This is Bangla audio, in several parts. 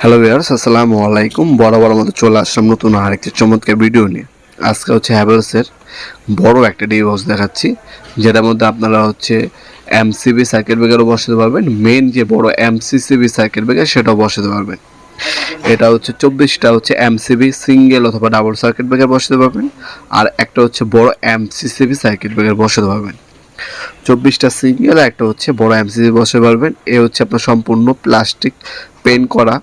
হ্যালো ভিউয়ার্স, আসসালামু আলাইকুম। বরাবর মতো চলে আসলাম নতুন আরেকটি চমৎকার ভিডিও নিয়ে। আজকে হচ্ছে হ্যাভেলসের বড় একটা ডি বক্স দেখাচ্ছি, যেটার মধ্যে আপনারা হচ্ছে এমসিবি সার্কিট ব্রেকারও বসাতে পারবেন, মেন যে বড় এমসিসিবি সার্কিট ব্রেকার সেটাও বসাতে পারবেন। এটা হচ্ছে 24টা হচ্ছে এমসিবি সিঙ্গেল অথবা ডাবল সার্কিট ব্রেকার বসাতে পারবেন, আর একটা হচ্ছে বড় এমসিসিবি সার্কিট ব্রেকার বসাতে পারবেন। 24টা সিঙ্গেল, একটা হচ্ছে বড় এমসিসিবি বসাতে পারবেন। এ হচ্ছে আপনার সম্পূর্ণ প্লাস্টিক পেন্ট করা,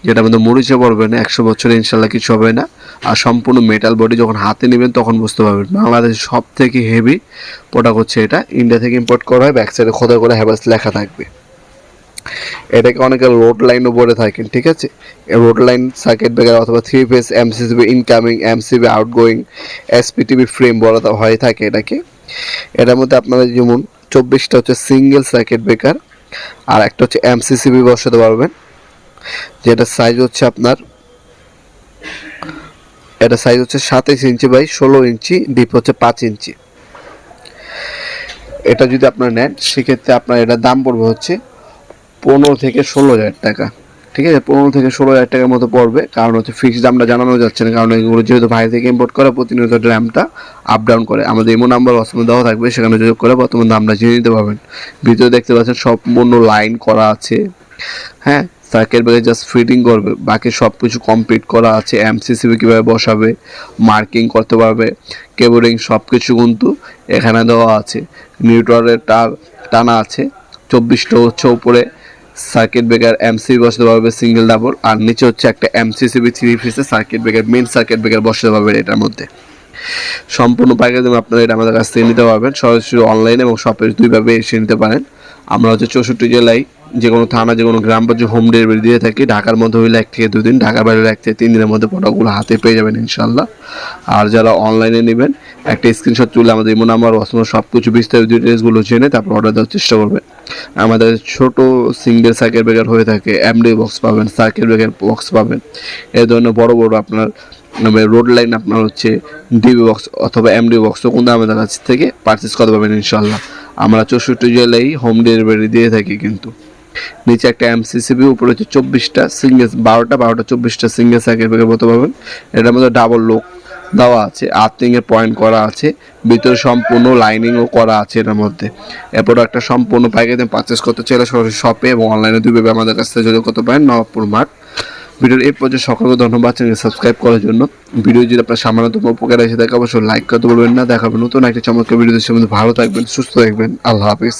যেটা আমাদের মরিচে পড়বে না, 100 বছরে ইনশাল্লাহ কিছু হবে না। আর সম্পূর্ণ মেটাল বডি, যখন হাতে নেবেন তখন বুঝতে পারবেন। বাংলাদেশের সব থেকে হেভি প্রোডাক্ট হচ্ছে এটা, ইন্ডিয়া থেকে ইম্পোর্ট করা হয়। ব্যাক সাইডে খোদাই করে হ্যাভেলস লেখা থাকবে। এটাকে অনেকে রোড লাইনও বলে থাকেন, ঠিক আছে। রোড লাইন সার্কিট ব্রেকার অথবা 3 phase MCCB incoming, MCB outgoing, SPTB frame বলা হয়ে থাকে এটাকে। এটার মধ্যে আপনারা যেমন 24টা হচ্ছে সিঙ্গেল সার্কিট ব্রেকার, আর একটা হচ্ছে এমসিসিবি বসাতে পারবেন, যেটা সাইজ হচ্ছে আপনার, এটা সাইজ হচ্ছে 27 ইঞ্চি বাই 16 ইঞ্চি, ডিপ হচ্ছে 5 ইঞ্চি। এটা যদি আপনারা নেন সেক্ষেত্রে আপনার এটা দাম পড়বে হচ্ছে 15 থেকে 16,000 টাকা, ঠিক আছে। 15 থেকে 16,000 টাকার মতো পড়বে, কারণ হচ্ছে ফিক্সড দামটা জানানো যাচ্ছে না, কারণ এগুলো যেহেতু বাইরে থেকে ইম্পোর্ট করে প্রতিনিয়ত দামটা আপ ডাউন করে। আমাদের ইমো নাম্বার অসময় দেওয়া থাকবে, সেখানে যোগাযোগ করে বর্তমান দামটা জেনে নিতে পারবেন। ভিতরে দেখতে পাচ্ছেন সম্পূর্ণ লাইন করা আছে, হ্যাঁ। সার্কিট ব্রেকার জাস্ট ফিটিং করবে, বাকি সব কিছু কমপ্লিট করা আছে। এমসিসিবি কীভাবে বসাবে, মার্কিং করতে পারবে, কেবলিং সব কিছু কিন্তু এখানে দেওয়া আছে। নিউট্রালের তার টানা আছে। 24টা হচ্ছে উপরে সার্কিট ব্রেকার এমসিবি বসাতে পারবে সিঙ্গেল ডাবল, আর নিচে হচ্ছে একটা এমসিসিবি 3 ফেজের circuit breaker, main circuit breaker বসাতে পারবেন এটার মধ্যে। সম্পূর্ণ পাইকারি দামে আপনারা এটা আমাদের কাছ থেকে নিতে পারবেন, সরাসরি অনলাইনে এবং শপে দুইভাবে এসে নিতে পারেন। আমরা হচ্ছে 64 জেলায় যে কোনো থানা, যে কোনো গ্রাম পর্যায়ে হোম ডেলিভারি দিয়ে থাকি। ঢাকার মধ্যে হইলে 1 থেকে 2 দিন, ঢাকার বাইরে 1 থেকে 3 দিনের মধ্যে প্রোডাক্টগুলো হাতে পেয়ে যাবেন ইনশাল্লাহ। আর যারা অনলাইনে নেবেন একটা স্ক্রিনশট তুলে আমাদের ইমো নাম্বার অসময় সব কিছু বিস্তারিত ডিটেলসগুলো জেনে তারপর অর্ডার দেওয়ার চেষ্টা করবেন। আমাদের ছোট সিঙ্গেল সার্কিট ব্রেকার হয়ে থাকে, এমডি বক্স পাবেন, সার্কিট ব্রেকার বক্স পাবেন। এই ধরনের বড় বড় আপনার রোড লাইন আপনার হচ্ছে ডিবি বক্স অথবা এমডি বক্স কিন্তু আমাদের কাছ থেকে পারচেস করতে পারবেন ইনশাল্লাহ। আমরা 64 জেলায় হোম ডেলিভারি দিয়ে থাকি কিন্তু। নিচে একটা এমসিসিবি, উপরে হচ্ছে 24টা সিঙ্গেল, 12টা 24টা সিঙ্গেল সার্কিট ব্রেকার বলতে পারবেন। এটার মধ্যে ডাবল লোক দেওয়া আছে, আর্থিংয়ের পয়েন্ট করা আছে, ভিতরে সম্পূর্ণ লাইনিংও করা আছে এটার মধ্যে। এই প্রোডাক্টটা সম্পূর্ণ পাইকারি পারচেস করতে চাইলে সরাসরি শপে এবং অনলাইনে দুইভাবে আমাদের কাছ থেকে যোগাযোগ করতে পারেন, নবাবপুর মাঠ। ভিডিওর এই পর্যায়ে সকলকে ধন্যবাদ চ্যানেল সাবস্ক্রাইব করার জন্য। ভিডিও যদি আপনার সামান্যতম উপকার এসে থাকে অবশ্যই লাইক করতে বলবেন না। দেখাবেন নতুন একটা চমৎকার ভিডিও। ভালো থাকবেন, সুস্থ থাকবেন, আল্লাহ হাফিজ।